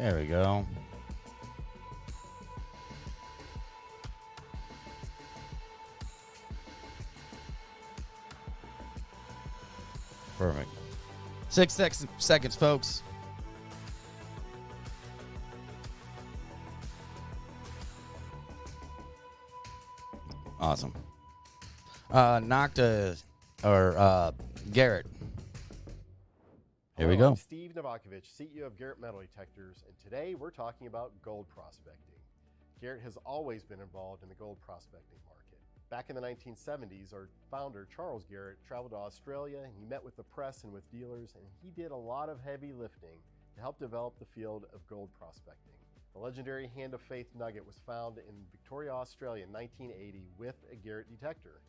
There we go. Perfect. 6 seconds, folks. Awesome. Garrett. Here we Hello, go. I'm Steve Novakovich, CEO of Garrett Metal Detectors, and today we're talking about gold prospecting. Garrett has always been involved in the gold prospecting market. Back in the 1970s, our founder, Charles Garrett, traveled to Australia and he met with the press and with dealers, and he did a lot of heavy lifting to help develop the field of gold prospecting. The legendary Hand of Faith nugget was found in Victoria, Australia in 1980 with a Garrett detector.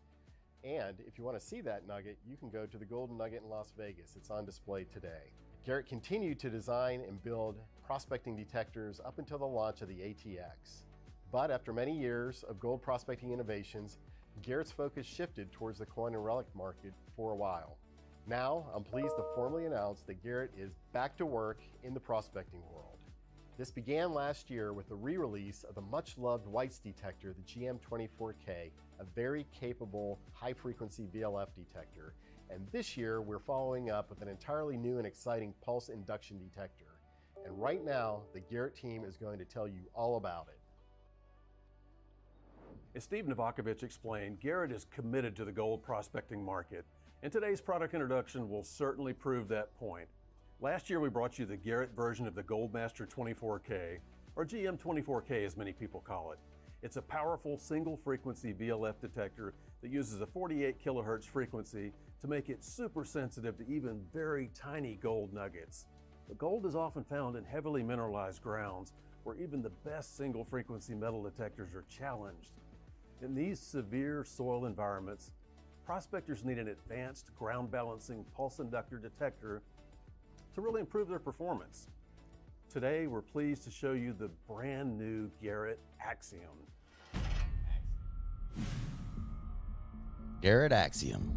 And if you want to see that nugget, you can go to the Golden Nugget in Las Vegas. It's on display today. Garrett continued to design and build prospecting detectors up until the launch of the ATX. But after many years of gold prospecting innovations, Garrett's focus shifted towards the coin and relic market for a while. Now, I'm pleased to formally announce that Garrett is back to work in the prospecting world. This began last year with the re-release of the much-loved White's detector, the GM24K, a very capable high-frequency VLF detector. And this year, we're following up with an entirely new and exciting pulse induction detector. And right now, the Garrett team is going to tell you all about it. As Steve Novakovich explained, Garrett is committed to the gold prospecting market, and today's product introduction will certainly prove that point. Last year, we brought you the Garrett version of the Goldmaster 24K, or GM24K as many people call it. It's a powerful single-frequency VLF detector that uses a 48 kilohertz frequency to make it super sensitive to even very tiny gold nuggets. But gold is often found in heavily mineralized grounds where even the best single-frequency metal detectors are challenged. In these severe soil environments, prospectors need an advanced ground-balancing pulse inductor detector to really improve their performance. Today, we're pleased to show you the brand new Garrett Axiom. Garrett Axiom.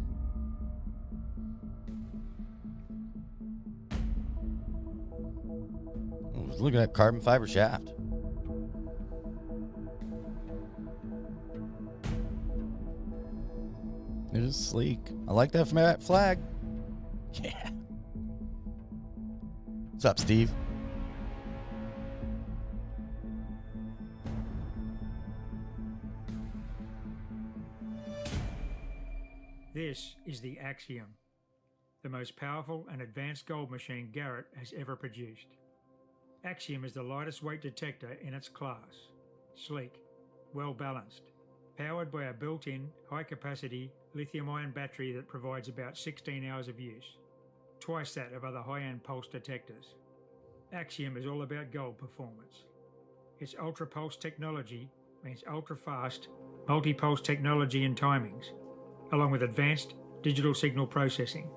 Look at that carbon fiber shaft. It is sleek. I like that flag. Yeah. What's up, Steve? This is the Axiom, the most powerful and advanced gold machine Garrett has ever produced. Axiom is the lightest weight detector in its class. Sleek, well balanced, powered by a built-in high-capacity lithium-ion battery that provides about 16 hours of use, twice that of other high-end pulse detectors. Axiom is all about gold performance. Its ultra-pulse technology means ultra-fast, multi-pulse technology and timings, along with advanced digital signal processing.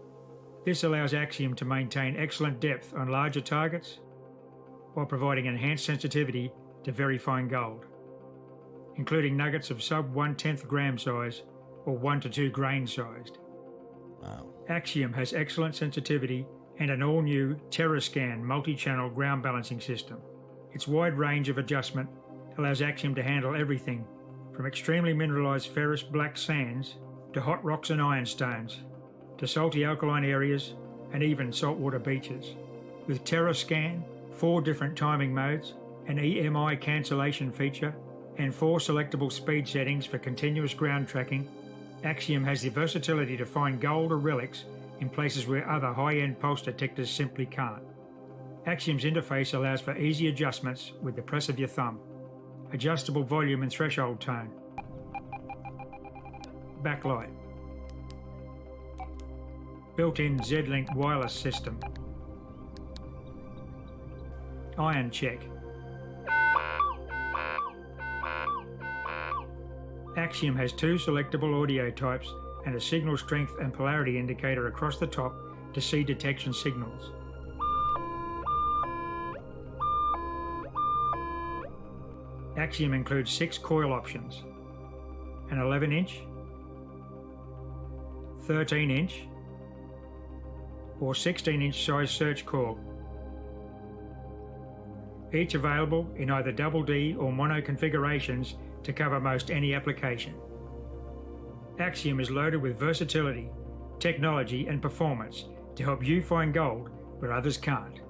This allows Axiom to maintain excellent depth on larger targets while providing enhanced sensitivity to very fine gold, including nuggets of sub 1/10 gram size or 1 to 2 grain sized. Wow. Axiom has excellent sensitivity and an all-new TerraScan multi-channel ground balancing system. Its wide range of adjustment allows Axiom to handle everything from extremely mineralized ferrous black sands to hot rocks and ironstones, to salty alkaline areas and even saltwater beaches. With TerraScan, 4 different timing modes, an EMI cancellation feature, and 4 selectable speed settings for continuous ground tracking, Axiom has the versatility to find gold or relics in places where other high-end pulse detectors simply can't. Axiom's interface allows for easy adjustments with the press of your thumb, adjustable volume and threshold tone, backlight, built-in Z-Link wireless system, iron check. Axiom has 2 selectable audio types and a signal strength and polarity indicator across the top to see detection signals. Axiom includes 6 coil options, an 11-inch, 13-inch, or 16-inch size search coil. each available in either double D or mono configurations to cover most any application. Axiom is loaded with versatility, technology and performance to help you find gold where others can't.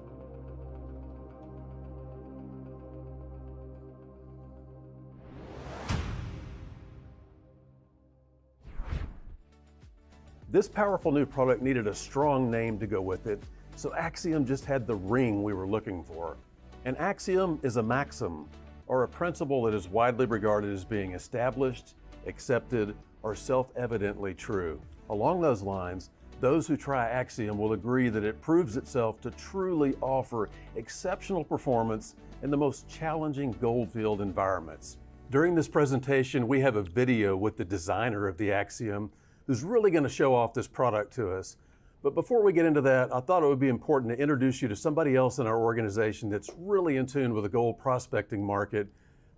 This powerful new product needed a strong name to go with it, so Axiom just had the ring we were looking for. An axiom is a maxim, or a principle that is widely regarded as being established, accepted, or self-evidently true. Along those lines, those who try Axiom will agree that it proves itself to truly offer exceptional performance in the most challenging goldfield environments. During this presentation, we have a video with the designer of the Axiom who's really going to show off this product to us. But before we get into that, I thought it would be important to introduce you to somebody else in our organization that's really in tune with the gold prospecting market,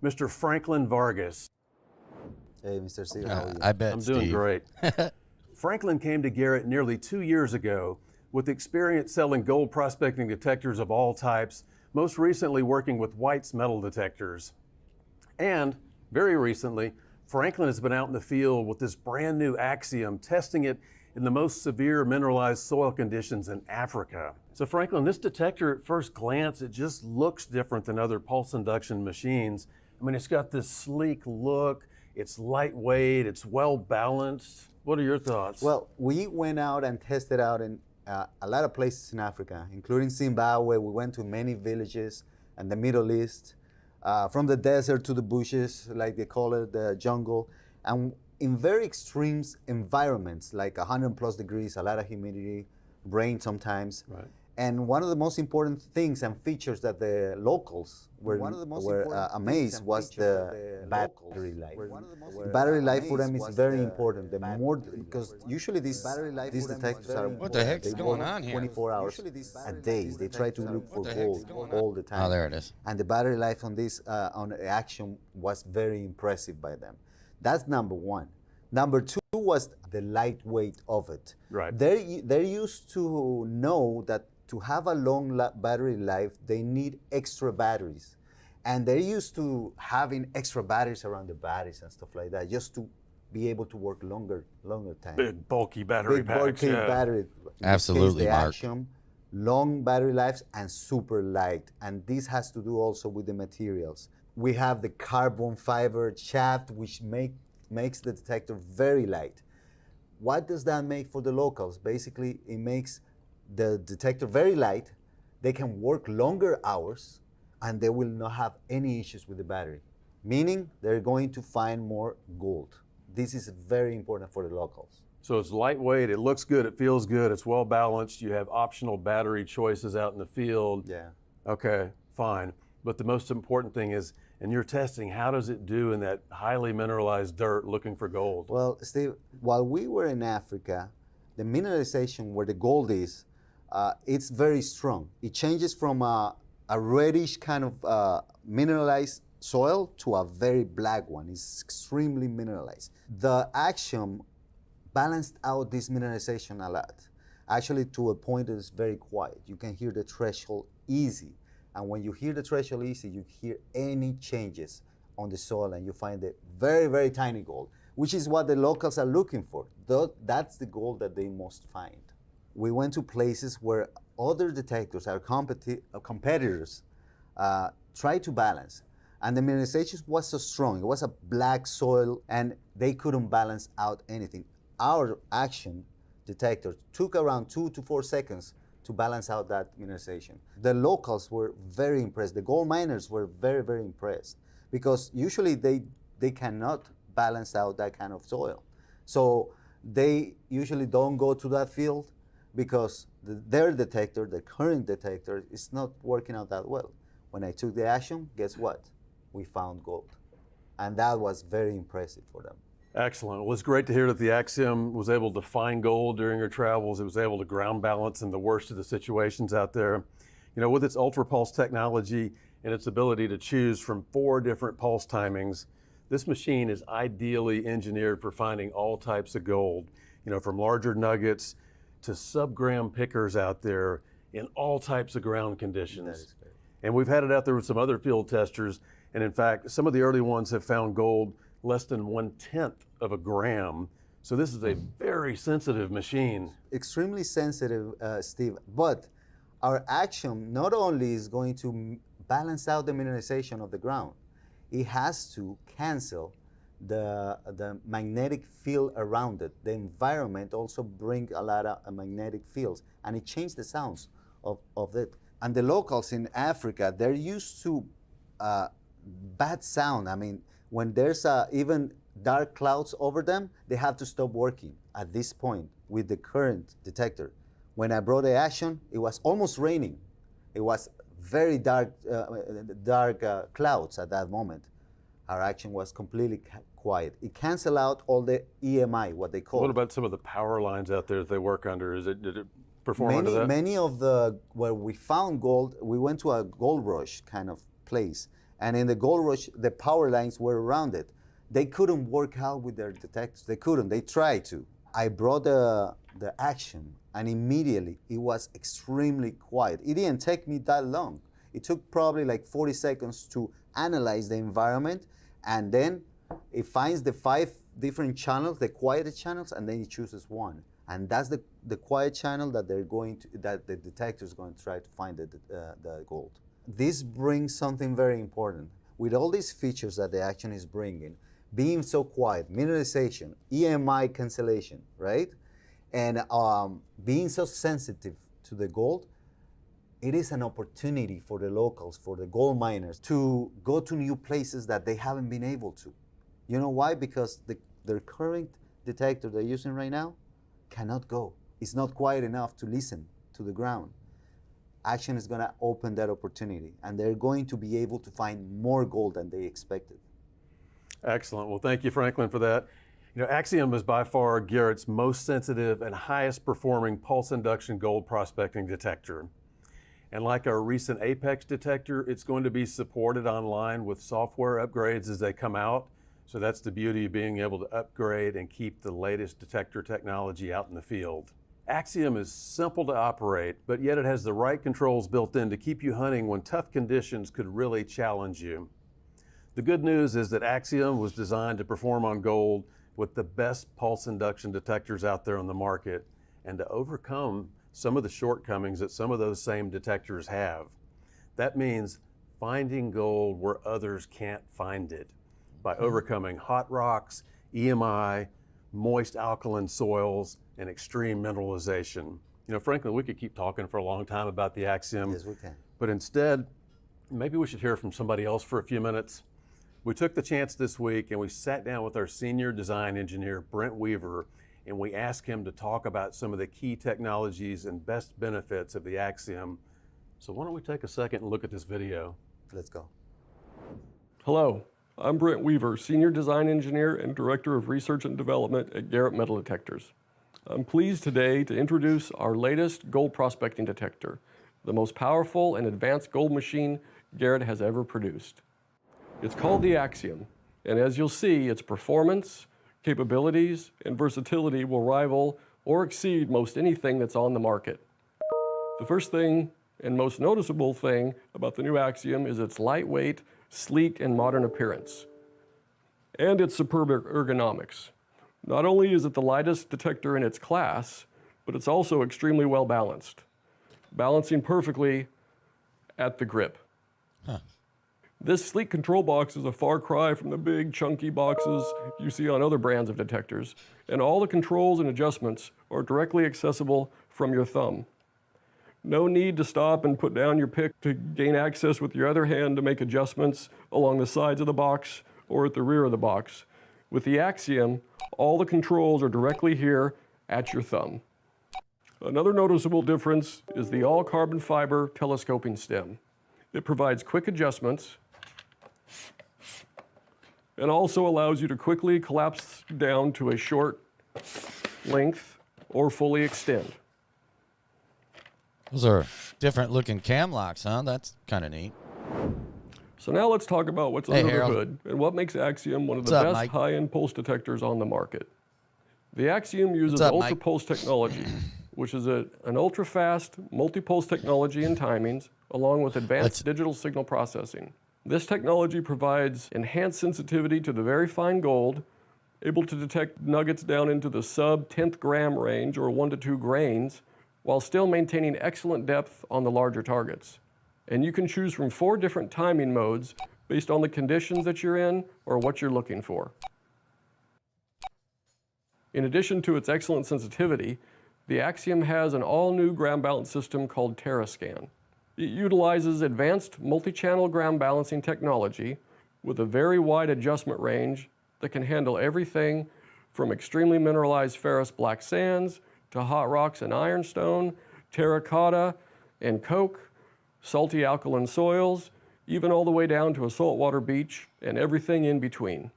Mr. Franklin Vargas. Hey, Mr. Steve, how are you? I bet, I'm Steve. doing great. Franklin came to Garrett nearly 2 years ago with experience selling gold prospecting detectors of all types, most recently working with White's metal detectors. And very recently, Franklin has been out in the field with this brand new Axiom, testing it in the most severe mineralized soil conditions in Africa. So Franklin, this detector at first glance, it just looks different than other pulse induction machines. I mean, it's got this sleek look, it's lightweight, it's well balanced. What are your thoughts? Well, we went out and tested out in a lot of places in Africa, including Zimbabwe. We went to many villages and the Middle East, from the desert to the bushes, like they call it, the jungle, and in very extreme environments, like 100+ degrees, a lot of humidity, rain sometimes. Right. And one of the most important things and features that the locals were amazed was the battery life. Battery life for them is very important. The more, because usually these detectors are, what the heck's going on here? 24 hours a day. They try to look for gold all the time. Oh, there it is. And the battery life on this on Axiom was very impressive by them. That's number one. Number two was the lightweight of it. Right. They're used to know that to have a long battery life, they need extra batteries. And they're used to having extra batteries around the batteries and stuff like that, just to be able to work longer time. Big, bulky battery packs. Big, bulky battery. Absolutely, Mark. Axiom, long battery lives and super light. And this has to do also with the materials. We have the carbon fiber shaft, which makes the detector very light. What does that make for the locals? Basically, it makes the detector very light. They can work longer hours and they will not have any issues with the battery, meaning they're going to find more gold. This is very important for the locals. So it's lightweight, it looks good, it feels good, it's well balanced, you have optional battery choices out in the field. Yeah. Okay, fine. But the most important thing is, in your testing, how does it do in that highly mineralized dirt looking for gold? Well, Steve, while we were in Africa, the mineralization where the gold is, it's very strong. It changes from a reddish kind of mineralized soil to a very black one. It's extremely mineralized. The Axiom balanced out this mineralization a lot. Actually, to a point that is very quiet. You can hear the threshold easy. And when you hear the threshold easy, you hear any changes on the soil and you find the very, very tiny gold, which is what the locals are looking for. That's the gold that they must find. We went to places where other detectors, our competitors, try to balance. And the mineralization was so strong. It was a black soil and they couldn't balance out anything. Our Axiom detector took around 2 to 4 seconds to balance out that mineralization. The locals were very impressed. The gold miners were very, very impressed because usually they cannot balance out that kind of soil. So they usually don't go to that field because their detector, the current detector, is not working out that well. When I took the Axiom, guess what? We found gold. And that was very impressive for them. Excellent. Well, it's great to hear that the Axiom was able to find gold during your travels. It was able to ground balance in the worst of the situations out there. You know, with its ultra pulse technology and its ability to choose from 4 different pulse timings, this machine is ideally engineered for finding all types of gold, you know, from larger nuggets to sub-gram pickers out there in all types of ground conditions. And we've had it out there with some other field testers, and in fact, some of the early ones have found gold less than 1/10 of a gram. So this is a very sensitive machine. Extremely sensitive, Steve, but our action not only is going to balance out the mineralization of the ground, it has to cancel the magnetic field around it. The environment also brings a lot of magnetic fields, and it changed the sounds of it. And the locals in Africa, they're used to bad sound. I mean, when there's even dark clouds over them, they have to stop working at this point with the current detector. When I brought the action, it was almost raining. It was very dark, clouds at that moment. Our action was completely quiet. It canceled out all the EMI, what they call. What about some of the power lines out there that they work under? Did it perform under that? Many of where we found gold, we went to a gold rush kind of place. And in the gold rush, the power lines were around it. They couldn't work out with their detectors. They couldn't. They tried to. I brought the action, and immediately it was extremely quiet. It didn't take me that long. It took probably like 40 seconds to analyze the environment, and then it finds the 5 different channels, the quiet channels, and then it chooses one. And that's the quiet channel that that the detector is going to try to find the gold. This brings something very important. With all these features that the action is bringing, being so quiet, mineralization, EMI cancellation, right? And being so sensitive to the gold, it is an opportunity for the locals, for the gold miners, to go to new places that they haven't been able to. You know why? Because their current detector they're using right now cannot go. It's not quiet enough to listen to the ground. Action is going to open that opportunity, and they're going to be able to find more gold than they expected. Excellent. Well, thank you, Franklin, for that. You know, Axiom is by far Garrett's most sensitive and highest performing pulse induction gold prospecting detector. And like our recent Apex detector, it's going to be supported online with software upgrades as they come out. So that's the beauty of being able to upgrade and keep the latest detector technology out in the field. Axiom is simple to operate, but yet it has the right controls built in to keep you hunting when tough conditions could really challenge you. The good news is that Axiom was designed to perform on gold with the best pulse induction detectors out there on the market, and to overcome some of the shortcomings that some of those same detectors have. That means finding gold where others can't find it by overcoming hot rocks, EMI, moist alkaline soils, and extreme mineralization. You know, Franklin, we could keep talking for a long time about the Axiom. Yes, we can. But instead, maybe we should hear from somebody else for a few minutes. We took the chance this week and we sat down with our senior design engineer, Brent Weaver, and we asked him to talk about some of the key technologies and best benefits of the Axiom. So why don't we take a second and look at this video? Let's go. Hello, I'm Brent Weaver, Senior Design Engineer and Director of Research and Development at Garrett Metal Detectors. I'm pleased today to introduce our latest gold prospecting detector, the most powerful and advanced gold machine Garrett has ever produced. It's called the Axiom, and as you'll see, its performance, capabilities, and versatility will rival or exceed most anything that's on the market. The first thing and most noticeable thing about the new Axiom is its lightweight, sleek, and modern appearance, and its superb ergonomics. Not only is it the lightest detector in its class, but it's also extremely well balanced, balancing perfectly at the grip. This sleek control box is a far cry from the big, chunky boxes you see on other brands of detectors, and all the controls and adjustments are directly accessible from your thumb. No need to stop and put down your pick to gain access with your other hand to make adjustments along the sides of the box or at the rear of the box. With the Axiom, all the controls are directly here at your thumb. Another noticeable difference is the all-carbon fiber telescoping stem. It provides quick adjustments and also allows you to quickly collapse down to a short length or fully extend. Those are different looking cam locks, huh? That's kind of neat. So now let's talk about what's Hey, under Harold. the hood and what makes Axiom one of the What's up, best Mike? high-end pulse detectors on the market. The Axiom uses What's up, Mike? ultra-pulse technology, which is an ultra-fast, multi-pulse technology and timings, along with advanced digital signal processing. This technology provides enhanced sensitivity to the very fine gold, able to detect nuggets down into the sub-10th gram range, or 1 to 2 grains, while still maintaining excellent depth on the larger targets. And you can choose from 4 different timing modes based on the conditions that you're in or what you're looking for. In addition to its excellent sensitivity, the Axiom has an all-new ground balance system called TerraScan. It utilizes advanced multi-channel ground balancing technology with a very wide adjustment range that can handle everything from extremely mineralized ferrous black sands to hot rocks and ironstone, terracotta and coke, salty alkaline soils, even all the way down to a saltwater beach and everything in between.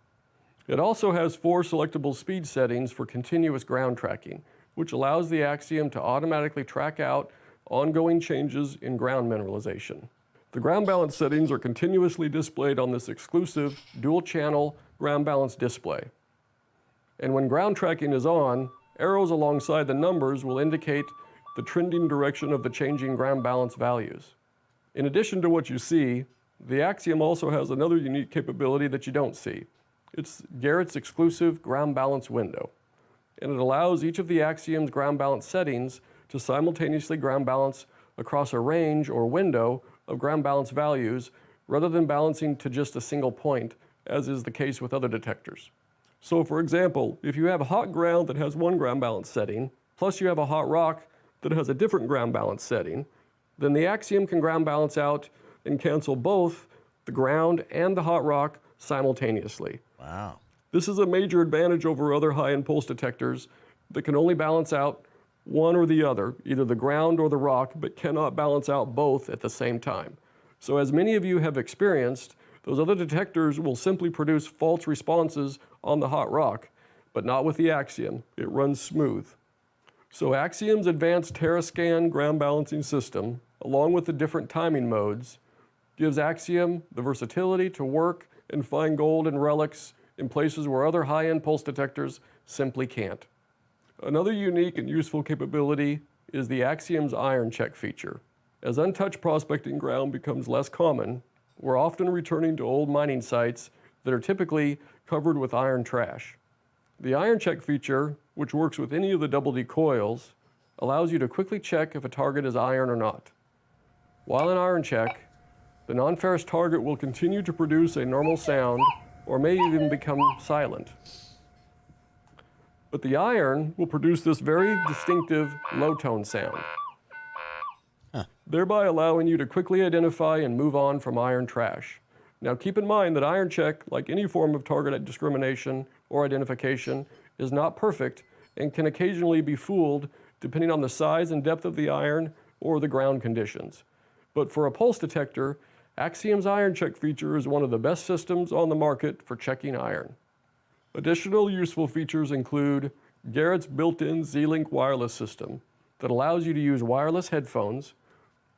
It also has 4 selectable speed settings for continuous ground tracking, which allows the Axiom to automatically track out ongoing changes in ground mineralization. The ground balance settings are continuously displayed on this exclusive dual-channel ground balance display. And when ground tracking is on, arrows alongside the numbers will indicate the trending direction of the changing ground balance values. In addition to what you see, the Axiom also has another unique capability that you don't see. It's Garrett's exclusive ground balance window, and it allows each of the Axiom's ground balance settings to simultaneously ground balance across a range or window of ground balance values rather than balancing to just a single point, as is the case with other detectors. So for example, if you have a hot ground that has one ground balance setting, plus you have a hot rock that has a different ground balance setting, then the Axiom can ground balance out and cancel both the ground and the hot rock simultaneously. Wow. This is a major advantage over other high-end pulse detectors that can only balance out one or the other, either the ground or the rock, but cannot balance out both at the same time. So as many of you have experienced, those other detectors will simply produce false responses on the hot rock, but not with the Axiom. It runs smooth. So Axiom's advanced TerraScan ground balancing system, along with the different timing modes, gives Axiom the versatility to work and find gold and relics in places where other high-end pulse detectors simply can't. Another unique and useful capability is the Axiom's iron check feature. As untouched prospecting ground becomes less common, we're often returning to old mining sites that are typically covered with iron trash. The iron check feature, which works with any of the double D coils, allows you to quickly check if a target is iron or not. While in iron check, the non-ferrous target will continue to produce a normal sound or may even become silent. But the iron will produce this very distinctive low-tone sound, thereby allowing you to quickly identify and move on from iron trash. Now keep in mind that iron check, like any form of target discrimination or identification, is not perfect and can occasionally be fooled depending on the size and depth of the iron or the ground conditions. But for a pulse detector, Axiom's iron check feature is one of the best systems on the market for checking iron. Additional useful features include Garrett's built-in Z-Link wireless system that allows you to use wireless headphones,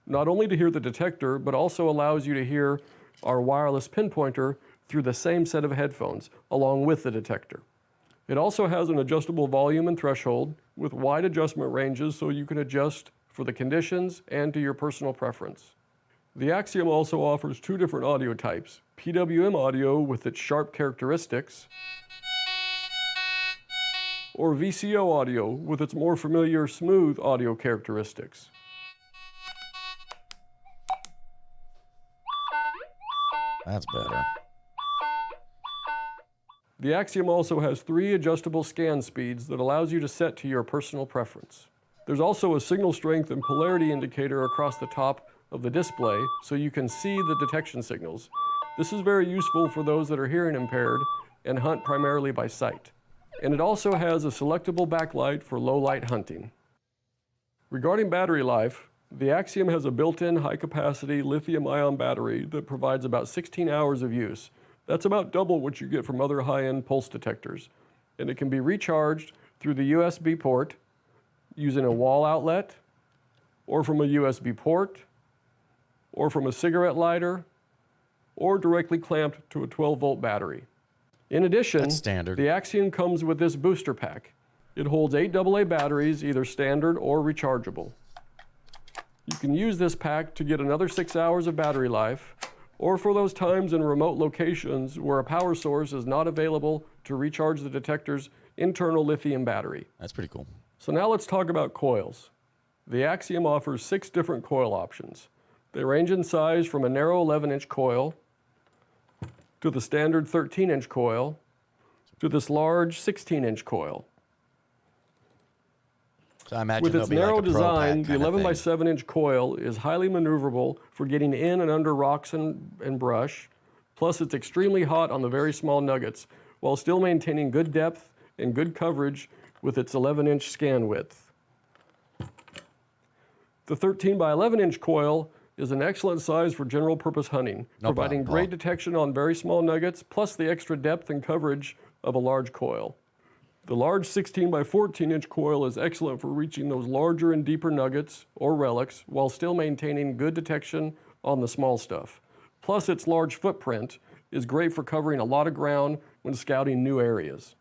not only to hear the detector, but also allows you to hear our wireless pinpointer through the same set of headphones, along with the detector. It also has an adjustable volume and threshold with wide adjustment ranges so you can adjust for the conditions and to your personal preference. The Axiom also offers 2 different audio types, PWM audio with its sharp characteristics, or VCO audio with its more familiar smooth audio characteristics. That's better. The Axiom also has 3 adjustable scan speeds that allows you to set to your personal preference. There's also a signal strength and polarity indicator across the top of the display so you can see the detection signals. This is very useful for those that are hearing impaired and hunt primarily by sight. And it also has a selectable backlight for low light hunting. Regarding battery life, the Axiom has a built-in high-capacity lithium-ion battery that provides about 16 hours of use. That's about double what you get from other high-end pulse detectors. And it can be recharged through the USB port using a wall outlet, or from a USB port, or from a cigarette lighter, or directly clamped to a 12-volt battery. In addition, That's standard. the Axiom comes with this booster pack. It holds 8 AA batteries, either standard or rechargeable. You can use this pack to get another 6 hours of battery life, or for those times in remote locations where a power source is not available to recharge the detector's internal lithium battery. That's pretty cool. So now let's talk about coils. The Axiom offers 6 different coil options. They range in size from a narrow 11-inch coil to the standard 13-inch coil to this large 16-inch coil. So I imagine With its it'll be narrow like a pro design, pack the kind of 11 by thing. 7-inch coil is highly maneuverable for getting in and under rocks and brush. Plus, it's extremely hot on the very small nuggets, while still maintaining good depth and good coverage with its 11-inch scan width. The 13 by 11-inch coil is an excellent size for general purpose hunting, No providing problem, great Paul. detection on very small nuggets, plus the extra depth and coverage of a large coil. The large 16 by 14-inch coil is excellent for reaching those larger and deeper nuggets or relics while still maintaining good detection on the small stuff. Plus, its large footprint is great for covering a lot of ground when scouting new areas.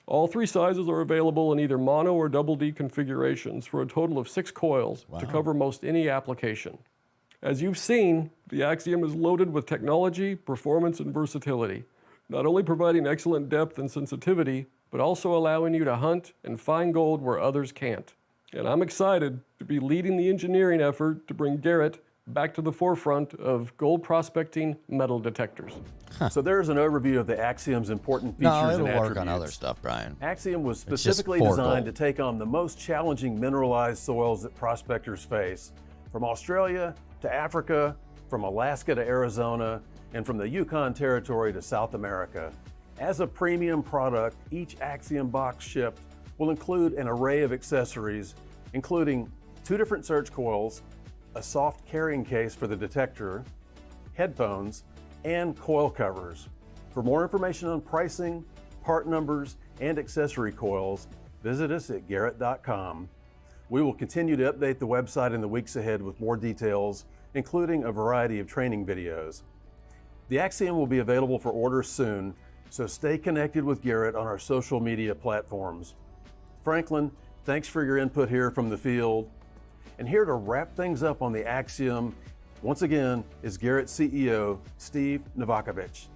All 3 sizes are available in either mono or double D configurations for a total of 6 coils to cover most any application. As you've seen, the Axiom is loaded with technology, performance, and versatility, not only providing excellent depth and sensitivity, but also allowing you to hunt and find gold where others can't. And I'm excited to be leading the engineering effort to bring Garrett back to the forefront of gold prospecting metal detectors. So there's an overview of the Axiom's important features No, and it'll attributes. work on other stuff, Brian. Axiom was It's just specifically for designed gold. to take on the most challenging mineralized soils that prospectors face, from Australia to Africa, from Alaska to Arizona, and from the Yukon Territory to South America. As a premium product, each Axiom box shipped will include an array of accessories, including 2 different search coils, a soft carrying case for the detector, headphones, and coil covers. For more information on pricing, part numbers, and accessory coils, visit us at garrett.com. We will continue to update the website in the weeks ahead with more details, including a variety of training videos. The Axiom will be available for order soon, so stay connected with Garrett on our social media platforms. Franklin, thanks for your input here from the field. And here to wrap things up on the Axiom, once again, is Garrett CEO, Steve Novakovic.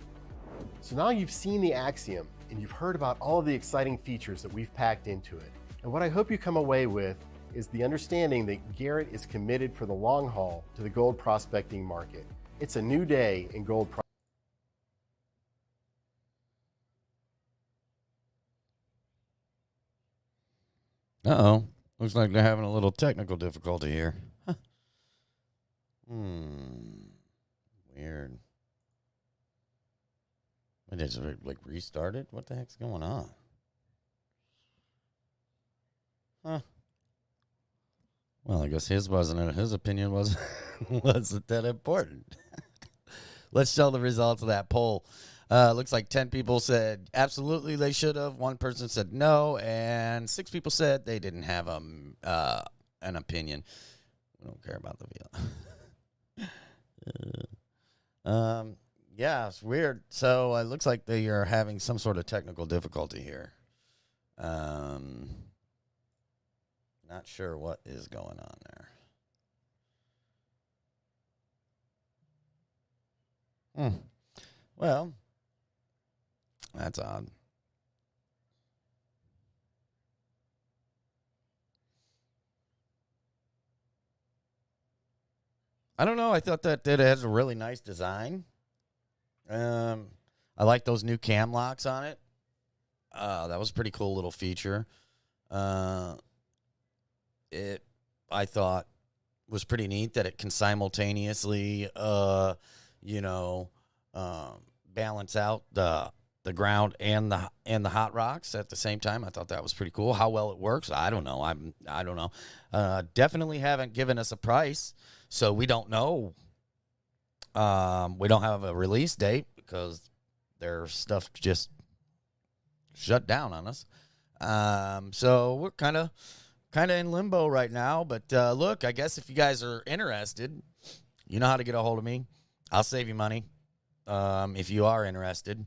So now you've seen the Axiom and you've heard about all of the exciting features that we've packed into it. And what I hope you come away with is the understanding that Garrett is committed for the long haul to the gold prospecting market. It's a new day in gold prospecting. Uh-oh. Looks like they're having a little technical difficulty here. Huh. Weird. What is it, like restarted? What the heck's going on? Huh. Well, I guess his opinion wasn't that important. Let's show the results of that poll. Looks like 10 people said absolutely they should have. 1 person said no, and 6 people said they didn't have an opinion. We don't care about the view. Yeah, it's weird. So it looks like they are having some sort of technical difficulty here. Not sure what is going on there. Well, that's odd. I don't know. I thought that it has a really nice design. I like those new cam locks on it. That was a pretty cool little feature. I thought was pretty neat that it can simultaneously, balance out the ground and the hot rocks at the same time. I thought that was pretty cool. How well it works, I don't know. I don't know. Definitely haven't given us a price, so we don't know. We don't have a release date because their stuff just shut down on us. So we're kind of in limbo right now. But look, I guess if you guys are interested, you know how to get a hold of me. I'll save you money if you are interested.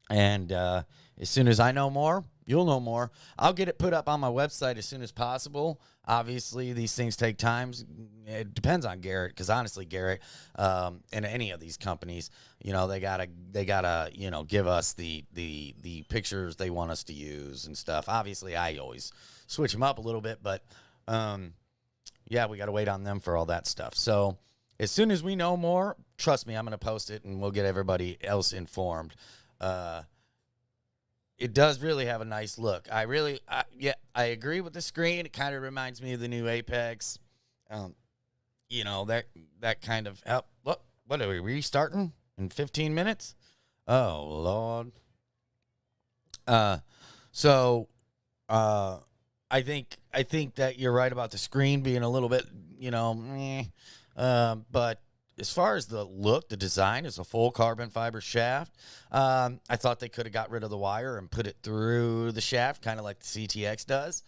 And as soon as I know more, you'll know more. I'll get it put up on my website as soon as possible. Obviously, these things take time. It depends on Garrett, because honestly, Garrett, and any of these companies, they gotta give us the pictures they want us to use and stuff. Obviously, I always switch them up a little bit, but yeah, we gotta wait on them for all that stuff. So as soon as we know more, trust me, I'm gonna post it and we'll get everybody else informed. It does really have a nice look. I agree with the screen. It kind of reminds me of the new Apex. That kind of what are we restarting in 15 minutes? Oh Lord. So I think that you're right about the screen being a little bit, but as far as the look, the design is a full carbon fiber shaft. I thought they could have got rid of the wire and put it through the shaft, kind of like the CTX does.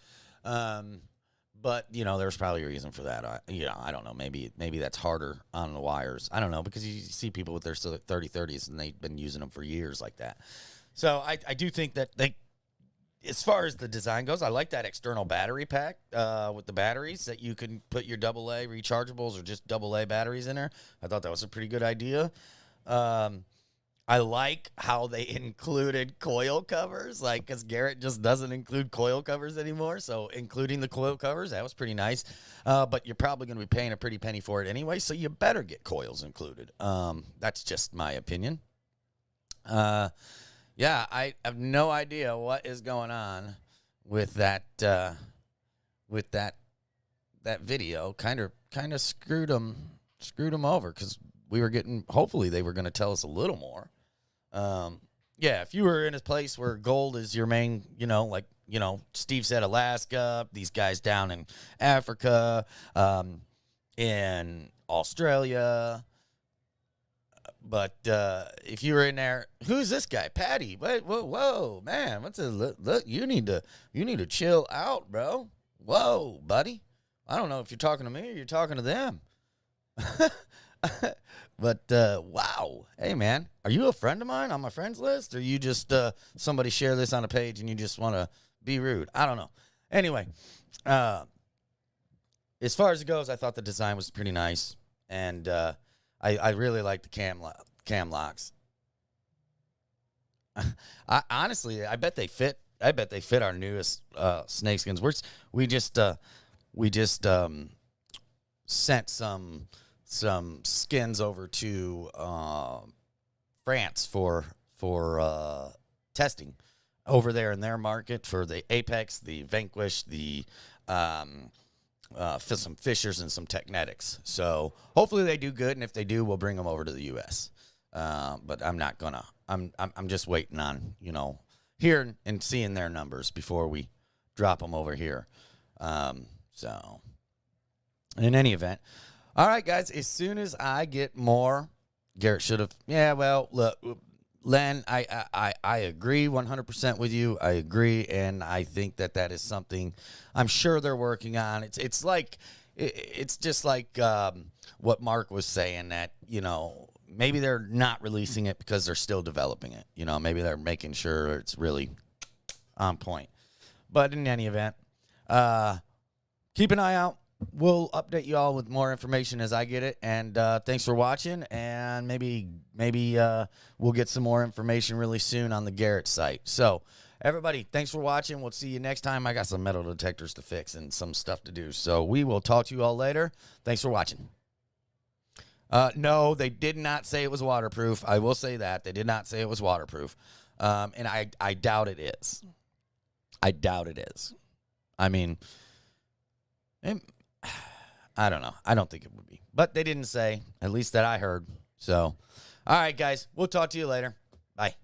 But there's probably a reason for that. I don't know. Maybe that's harder on the wires. I don't know, because you see people with their 3030s and they've been using them for years like that. So I do think that as far as the design goes, I like that external battery pack with the batteries that you can put your AA rechargeables or just AA batteries in there. I thought that was a pretty good idea. I like how they included coil covers, because Garrett just doesn't include coil covers anymore. So including the coil covers, that was pretty nice. But you're probably going to be paying a pretty penny for it anyway, so you better get coils included. That's just my opinion. Yeah, I have no idea what is going on with that video. Kind of screwed them over, because we were hopefully they were going to tell us a little more. Yeah, if you were in a place where gold is your main, Steve said, Alaska, these guys down in Africa, in Australia. But if you were in there, who's this guy, Patty? Wait, whoa, man! What's this? Look, you need to chill out, bro. Whoa, buddy. I don't know if you're talking to me or you're talking to them. But wow, hey man, are you a friend of mine on my friends list, or you just somebody share this on a page and you just want to be rude? I don't know. Anyway, as far as it goes, I thought the design was pretty nice, and I really like the cam locks. I honestly, I bet they fit our newest snakeskins. We just sent some skins over to France for testing over there in their market for the Apex, the Vanquish, the some Fishers and some Technetics. So hopefully they do good, and if they do, we'll bring them over to the U.S. But I'm not gonna. I'm just waiting on hearing and seeing their numbers before we drop them over here. So in any event, all right, guys. As soon as I get more, Garrett should have. Yeah, well, look, Len, I agree 100% with you. I agree, and I think that is something I'm sure they're working on. It's just like what Mark was saying, that maybe they're not releasing it because they're still developing it. Maybe they're making sure it's really on point. But in any event, keep an eye out. We'll update you all with more information as I get it. And thanks for watching. And maybe we'll get some more information really soon on the Garrett site. So, everybody, thanks for watching. We'll see you next time. I got some metal detectors to fix and some stuff to do. So, we will talk to you all later. Thanks for watching. No, they did not say it was waterproof. I will say that. They did not say it was waterproof. And I doubt it is. I doubt it is. I mean, I don't know. I don't think it would be. But they didn't say, at least that I heard. So, all right, guys. We'll talk to you later. Bye.